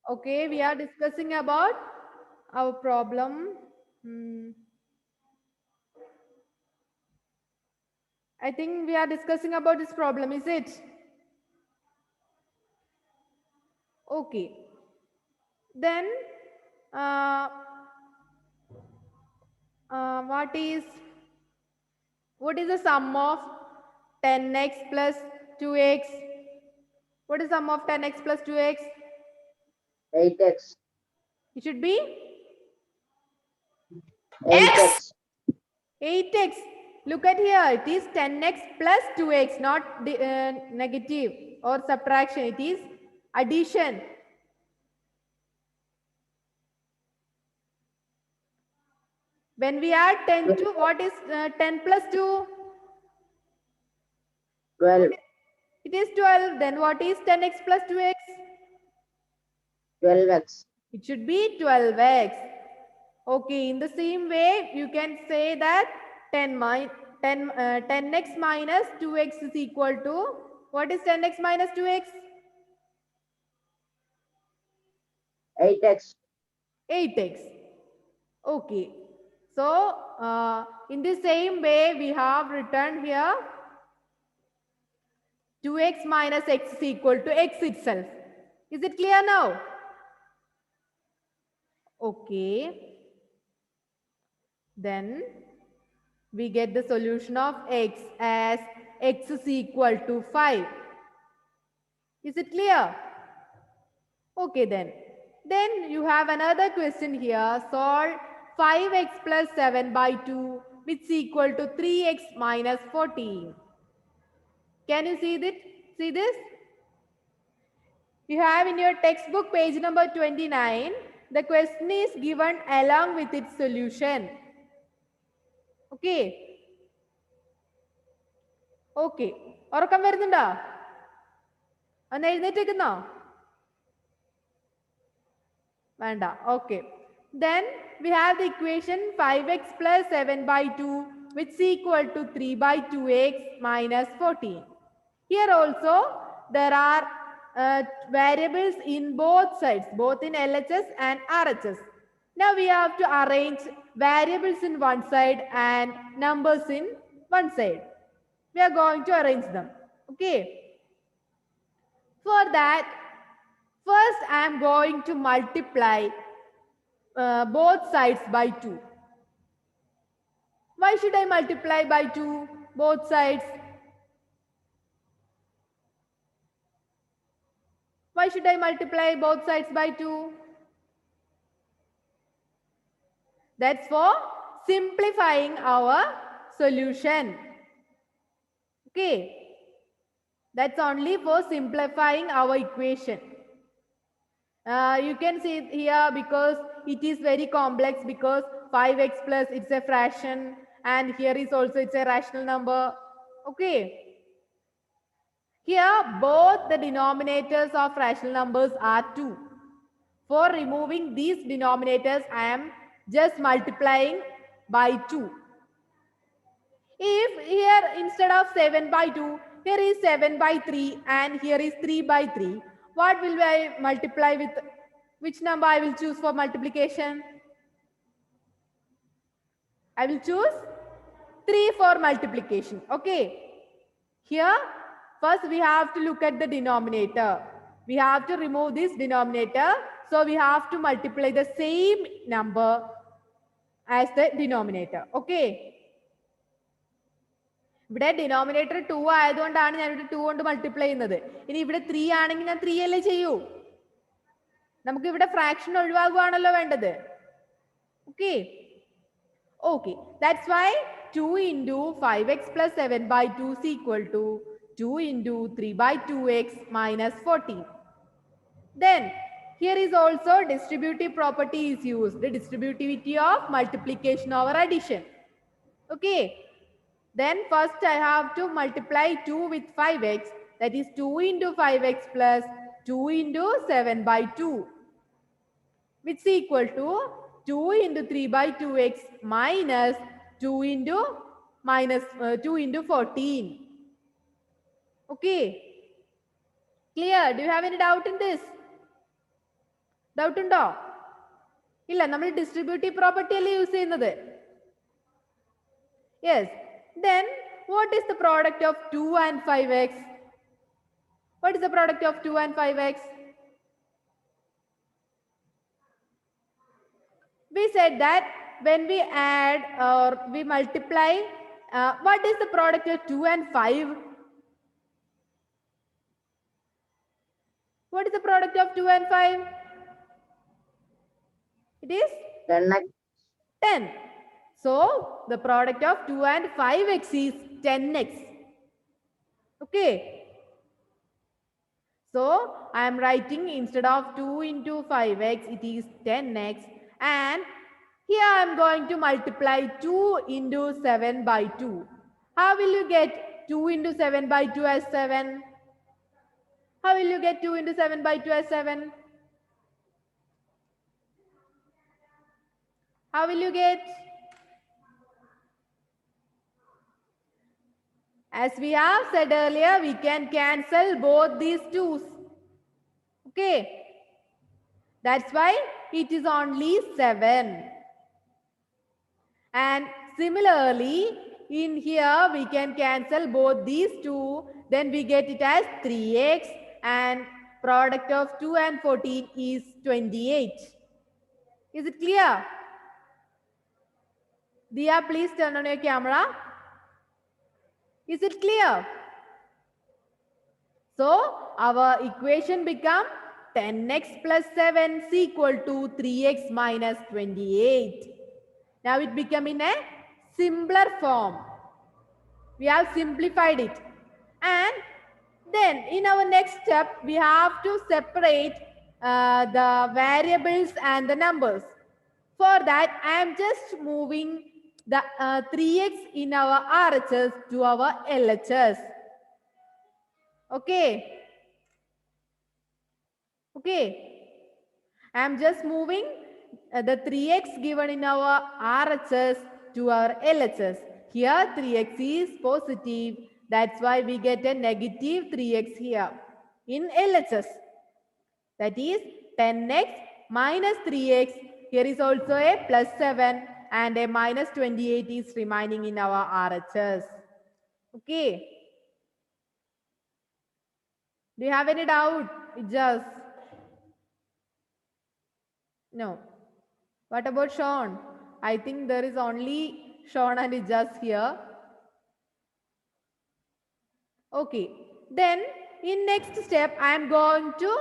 Okay, we are discussing about our problem. Hmm. I think we are discussing about this problem, is it? Okay. Then, uh, what is the sum of 10x plus 2x? What is sum of 10x plus 2x? 8x. It should be 8x. 8x. Look at here. It is 10x plus 2x, not negative or subtraction. It is addition. When we add 10 to, what is 10 plus 2? 12. It is 12. Then what is 10x plus 2x? 12x. It should be 12x. Okay, in the same way, you can say that 10x minus 2x is equal to, what is 10x minus 2x? 8x. 8x. Okay. So, in the same way, we have written here 2x minus x is equal to x itself. Is it clear now? Okay. Then we get the solution of x as x is equal to 5. Is it clear? Okay then. Then you have another question here. Solve 5x plus 7 by 2 which is equal to 3x minus 14. Can you see this? See this? You have in your textbook page number 29. The question is given along with its solution. Okay. Okay. ഉറക്കം വരുന്നുണ്ടോ? ഒന്ന് എഴുന്നേറ്റേക്കുന്നോ? വേണ്ട. Okay. Then we have the equation 5x plus 7 by 2 which is equal to 3 by 2x minus 14. Here also there are variables in both sides, both in LHS and RHS. Now we have to arrange variables in one side and numbers in one side. We are going to arrange them. Okay. For that, first I am going to multiply both sides by 2. Why should I multiply by 2 both sides? Why should I multiply both sides by 2? That's for simplifying our solution. Okay. That's only for simplifying our equation. You can see it here because it is very complex because 5x plus it's a fraction and here is also it's a rational number. Okay. Here both the denominators of rational numbers are 2. For removing these denominators, I am just multiplying by 2. If here instead of 7 by 2, here is 7 by 3 and here is 3 by 3, what will I multiply with? Which number I will choose for multiplication? I will choose 3 for multiplication. Okay. Here, first we have to look at the denominator. We have to remove this denominator. So we have to multiply the same number as the denominator. Okay. ഇവിടെ denominator 2 ആയതുകൊണ്ടാണ് ഞാൻ ഇവിടെ 2 കൊണ്ട് multiply ചെയ്യുന്നത്. ഇനി ഇവിടെ 3 ആണെങ്കിൽ ഞാൻ 3 അല്ലേ ചെയ്യൂ. നമുക്ക് ഇവിടെ ഫ്രാക്ഷൻ ഒഴിവാകുവാണല്ലോ വേണ്ടത്. Okay. Okay. That's why 2 into 5x plus 7 by 2 is equal to 2 into 3 by 2x minus 14. Then here is also distributive property is used, the distributivity of multiplication over addition. Okay. Then first I have to multiply 2 with 5x, that is 2 into 5x plus 2 into 7 by 2, which is equal to 2 into 3 by 2x minus 2 into 14. Okay. Clear? Do you have any doubt in this? Doubt ഉണ്ടോ? ഇല്ല, നമ്മൾ distributive property അല്ലേ use ചെയ്യുന്നത്. Yes. Then what is the product of 2 and 5x? What is the product of 2 and 5x? We said that when we add or we multiply, what is the product of 2 and 5? What is the product of 2 and 5? It is 10x. 10. So the product of 2 and 5x is 10x. Okay. So I am writing instead of 2 into 5x, it is 10x. And here I am going to multiply 2 into 7 by 2. How will you get 2 into 7 by 2 as 7? How will you get 2 into 7 by 2 as 7? How will you get? As we have said earlier, we can cancel both these 2's. Okay. That's why it is only 7. And similarly, in here we can cancel both these 2. Then we get it as 3x. And product of 2 and 14 is 28. Is it clear? Diya, please turn on your camera. Is it clear? So our equation become 10x plus 7 is equal to 3x minus 28. Now it become in a simpler form. We have simplified it. And then in our next step, we have to separate the variables and the numbers. For that, I am just moving the 3x in our RHS to our LHS. Okay. Okay. I am just moving the 3x given in our RHS to our LHS. Here 3x is positive. That's why we get a negative 3x here in LHS. That is 10x minus 3x. Here is also a plus 7 and a minus 28 is remaining in our RHS. Okay. Do you have any doubt? Just no. What about Sean? I think there is only Sean and Ijaz here. Okay. Then in next step, I am going to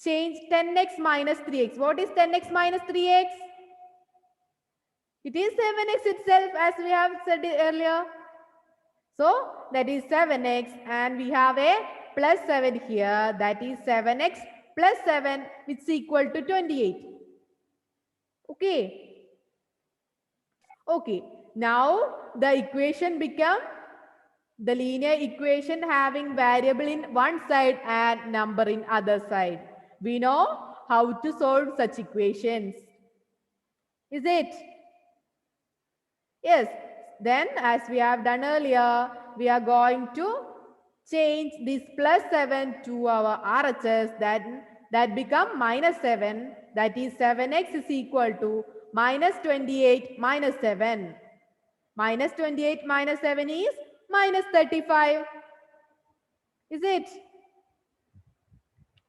change 10x minus 3x. What is 10x minus 3x? It is 7x itself, as we have said earlier. So that is 7x and we have a plus 7 here. That is 7x plus 7 which is equal to 28. Okay. Okay. Now the equation become the linear equation having variable in one side and number in other side. We know how to solve such equations. Is it? Yes. Then as we have done earlier, we are going to change this plus 7 to our RHS. That become minus 7. That is 7x is equal to minus 28 minus 7. Minus 28 minus 7 is minus 35. Is it?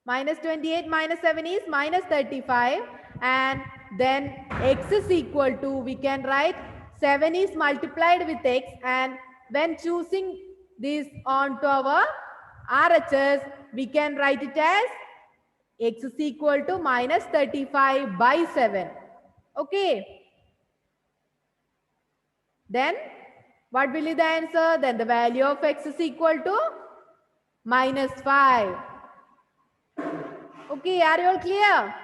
Minus 28 minus 7 is minus 35. And then x is equal to, we can write 7 is multiplied with x. And when choosing this onto our RHS, we can write it as x is equal to minus 35 by 7. Okay. Then what will be the answer? Then the value of x is equal to minus 5. Okay, are you all clear?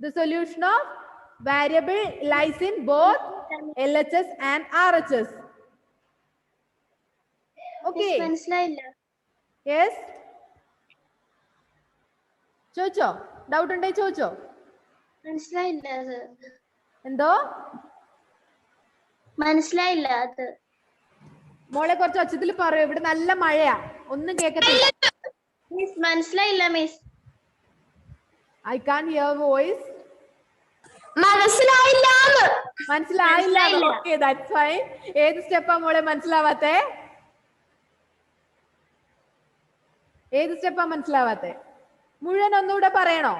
The solution of variable lies in both LHS and RHS. Okay. Yes. ചോദിച്ചോ? Doubt ഉണ്ടേ ചോദിച്ചോ? മനസ്സിലായില്ല അത്. എന്തോ? മനസ്സിലായില്ല അത്. മോളെ കുറച്ച് ഒച്ചത്തിൽ പറയൂ, ഇവിടെ നല്ല മഴയാ, ഒന്നും കേൾക്കത്തില്ല. മിസ് മനസ്സിലായില്ല miss. I can't hear voice. മനസ്സിലായില്ല. മനസ്സിലായില്ല. Okay, that's fine. ഏത് സ്റ്റെപ്പാ മോളെ മനസ്സിലാവാത്തെ? ഏത് സ്റ്റെപ്പാ മനസ്സിലാവാത്തെ? മുഴുവൻ ഒന്നുകൂടെ പറയണോ?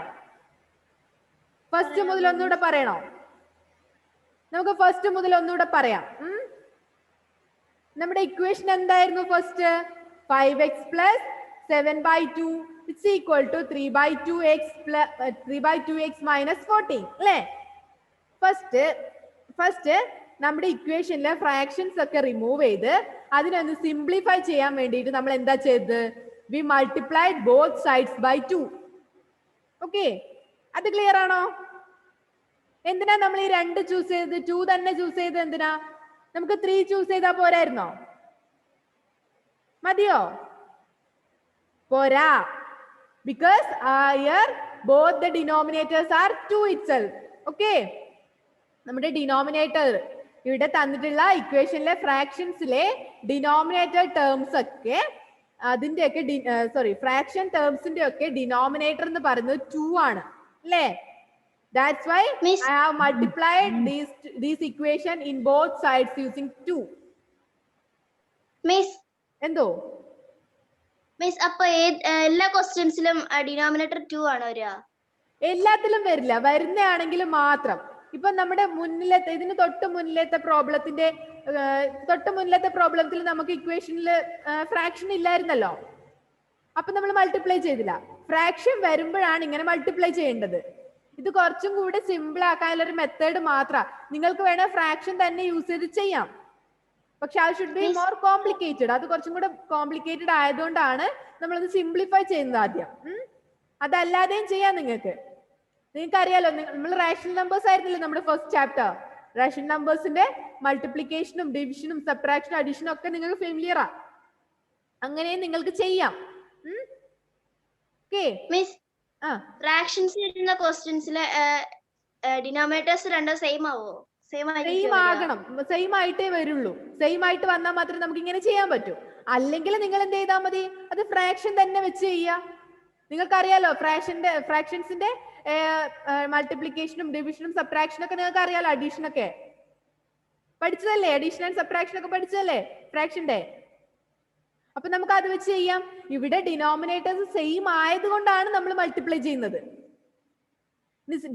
ഫസ്റ്റ് മുതൽ ഒന്നുകൂടെ പറയണോ? നമുക്ക് ഫസ്റ്റ് മുതൽ ഒന്നുകൂടെ പറയാം. നമ്മുടെ ഇക്വേഷൻ എന്തായിരുന്നു? First 5x plus 7/2 is equal to 3/2x minus 14 അല്ലേ? ഫസ്റ്റ് നമ്മുടെ ഇക്വേഷനിലെ ഫ്രാക്ഷൻസ് ഒക്കെ റിമൂവ് ചെയ്ത് അതിനൊന്ന് സിംപ്ലിഫൈ ചെയ്യാൻ വേണ്ടിയിട്ട് നമ്മൾ എന്താ ചെയ്തത്? We multiplied both sides by 2. Okay, അത് ക്ലിയർ ആണോ? എന്തിനാ നമ്മൾ ഈ 2 ചൂസ് ചെയ്ത്? 2 തന്നെ ചൂസ് ചെയ്ത് എന്തിനാ? നമുക്ക് 3 ചൂസ് ചെയ്താ പോരായിരുന്നോ? മതിയോ? പോരാ. Because here both the denominators are 2 itself. Okay, നമ്മുടെ ഡിനോമിനേറ്റർ ഇവിടെ തന്നിട്ടുള്ള ഇക്വേഷനിലെ ഫ്രാക്ഷൻസിലെ ഡിനോമിനേറ്റർ ടേംസ് ഒക്കെ അതിന്റെയൊക്കെ ഫ്രാക്ഷൻ ടേംസിന്റെ ഒക്കെ ഡിനോമിനേറ്റർ എന്ന് പറയുന്നത് 2 ആണ് അല്ലേ? That's why I have multiplied this equation in both sides using 2. Miss എന്തോ അപ്പൊ എല്ലാ ക്വസ്റ്റ്യൻസിലും ഡിനോമിനേറ്റർ 2 ആണോ വരിക? എല്ലാത്തിലും വരില്ല, വരുന്നതാണെങ്കിൽ മാത്രം. ഇപ്പൊ നമ്മുടെ മുന്നിലത്തെ ഇതിന് തൊട്ട് മുന്നിലത്തെ പ്രോബ്ലത്തിൽ നമുക്ക് ഇക്വേഷനിൽ ഫ്രാക്ഷൻ ഇല്ലായിരുന്നല്ലോ. അപ്പൊ നമ്മൾ മൾട്ടിപ്ലൈ ചെയ്തില്ല. ഫ്രാക്ഷൻ വരുമ്പോഴാണ് ഇങ്ങനെ മൾട്ടിപ്ലൈ ചെയ്യേണ്ടത്. ഇത് കുറച്ചും കൂടി സിമ്പിൾ ആക്കാനുള്ള ഒരു മെത്തേഡ് മാത്രം. നിങ്ങൾക്ക് വേണേ ഫ്രാക്ഷൻ തന്നെ യൂസ് ചെയ്ത് ചെയ്യാം, പക്ഷെ അത് ഷുഡ് ബി മോർ കോംപ്ലിക്കേറ്റഡ്. അത് കുറച്ചും കൂടെ കോംപ്ലിക്കേറ്റഡ് ആയതുകൊണ്ടാണ് നമ്മളത് സിംപ്ലിഫൈ ചെയ്യുന്നത് ആദ്യം. അതല്ലാതെയും ചെയ്യാം. നിങ്ങൾക്ക് അറിയാലോ, നമ്മൾ റാഷണൽ നമ്പേഴ്സ് ആയിരുന്നില്ലേ നമ്മുടെ ഫസ്റ്റ് ചാപ്റ്റർ. റാഷണൽ നമ്പേഴ്സിന്റെ മൾട്ടിപ്ലിക്കേഷനും ഡിവിഷനും സബ്ട്രാക്ഷനും അഡീഷനും ഒക്കെ നിങ്ങൾക്ക് ഫെമിലിയറാ. അങ്ങനെയും നിങ്ങൾക്ക് ചെയ്യാം. മിസ് ഫ്രാക്ഷൻസ് വരുന്ന ക്വസ്റ്റ്യൻസിലെ ഡിനോമിനേറ്റേഴ്സ് രണ്ടും സെയിം ആവോ? സെയിം ആകണം, സെയിം ആയിട്ടേ വരുള്ളൂ. സെയിം ആയിട്ട് വന്നാൽ മാത്രമേ നമുക്ക് ഇങ്ങനെ ചെയ്യാൻ പറ്റൂ. അല്ലെങ്കിൽ നിങ്ങൾ എന്ത് ചെയ്താൽ മതി? അത് ഫ്രാക്ഷൻ തന്നെ വെച്ച് ചെയ്യുക. നിങ്ങൾക്കറിയാലോ ഫ്രാക്ഷൻസിന്റെ മൾട്ടിപ്ലിക്കേഷനും ഡിവിഷനും സബ്ട്രാക്ഷനും ഒക്കെ നിങ്ങൾക്ക് അറിയാലോ. അഡീഷൻ ഒക്കെ പഠിച്ചതല്ലേ? അഡീഷൻ ആൻഡ് സബ്ട്രാക്ഷൻ ഒക്കെ പഠിച്ചതല്ലേ ഫ്രാക്ഷന്റെ? അപ്പൊ നമുക്ക് അത് വെച്ച് ചെയ്യാം. ഇവിടെ ഡിനോമിനേറ്റേഴ്സ് സെയിം ആയതുകൊണ്ടാണ് നമ്മൾ മൾട്ടിപ്ലൈ ചെയ്യുന്നത്.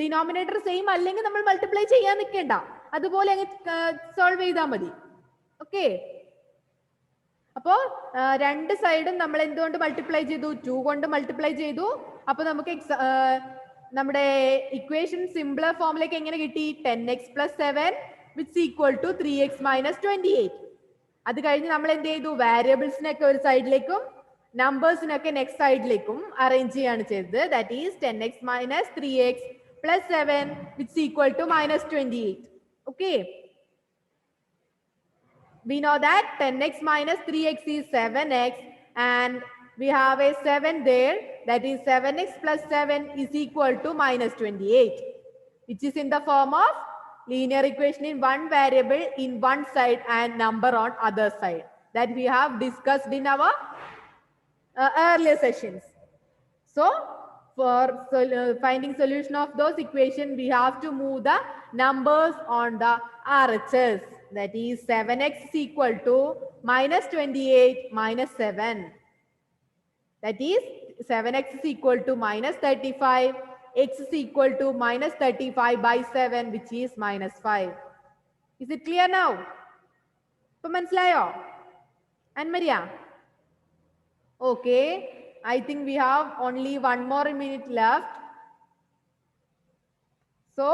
ഡിനോമിനേറ്റർ സെയിം അല്ലെങ്കിൽ നമ്മൾ മൾട്ടിപ്ലൈ ചെയ്യാൻ നിൽക്കേണ്ട, അതുപോലെ സോൾവ് ചെയ്താൽ മതി. ഓക്കെ, അപ്പോ രണ്ട് സൈഡും നമ്മൾ എന്തുകൊണ്ട് മൾട്ടിപ്ലൈ ചെയ്തു? 2 കൊണ്ട് മൾട്ടിപ്ലൈ ചെയ്തു. അപ്പൊ നമുക്ക് നമ്മുടെ ഇക്വേഷൻ സിംപ്ലർ ഫോമിലേക്ക് എങ്ങനെ കിട്ടി? 10x plus 7 which is equal to 3x minus 28. അത് കഴിഞ്ഞ് നമ്മൾ എന്ത് ചെയ്തു? വാരിയബിൾസിനൊക്കെ ഒരു സൈഡിലേക്കും നമ്പേഴ്സിനൊക്കെ നെക്സ്റ്റ് സൈഡിലേക്കും അറേഞ്ച് ചെയ്യാണ് ചെയ്തത്. That is 10x minus 3x plus 7 which is equal to minus 28. Okay, we know that 10x minus 3x is 7x and we have a 7 there. That is 7x plus 7 is equal to minus 28, which is in the form of linear equation in one variable in one side and number on other side, that we have discussed in our earlier sessions. So for finding solution of those equations, we have to move the numbers on the RHS. That is 7x is equal to minus 28 minus 7. That is 7x is equal to minus 35. X is equal to minus 35 by 7, which is minus 5. Is it clear now? So, manslayo? And Maria? Okay. I think we have only 1 more minute left. So,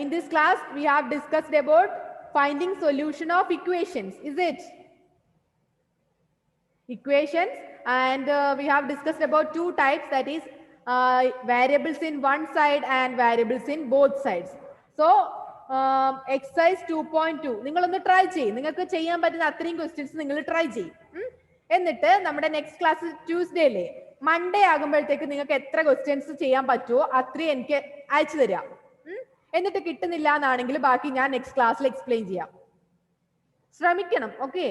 in this class, we have discussed about finding solution of equations. Is it? Equations, and we have discussed about 2 types, that is variables in one side and variables in both sides. So, exercise 2.2 നിങ്ങൾ ഒന്ന് try ചെയ്യും. നിങ്ങൾക്ക് ചെയ്യാൻ പറ്റുന്ന അത്രയും questions നിങ്ങൾ try ചെയ്യും. എന്നിട്ട് നമ്മുടെ നെക്സ്റ്റ് ക്ലാസ് ട്യൂസ്ഡേ അല്ലേ, മൺഡേ ആകുമ്പോഴത്തേക്ക് നിങ്ങൾക്ക് എത്ര ക്വസ്റ്റ്യൻസ് ചെയ്യാൻ പറ്റുമോ അത്രയും എനിക്ക് അയച്ചു തരാം. എന്നിട്ട് കിട്ടുന്നില്ല എന്നാണെങ്കിൽ ബാക്കി ഞാൻ നെക്സ്റ്റ് ക്ലാസ്സിൽ എക്സ്പ്ലെയിൻ ചെയ്യാം. ശ്രമിക്കണം. ഓക്കെ.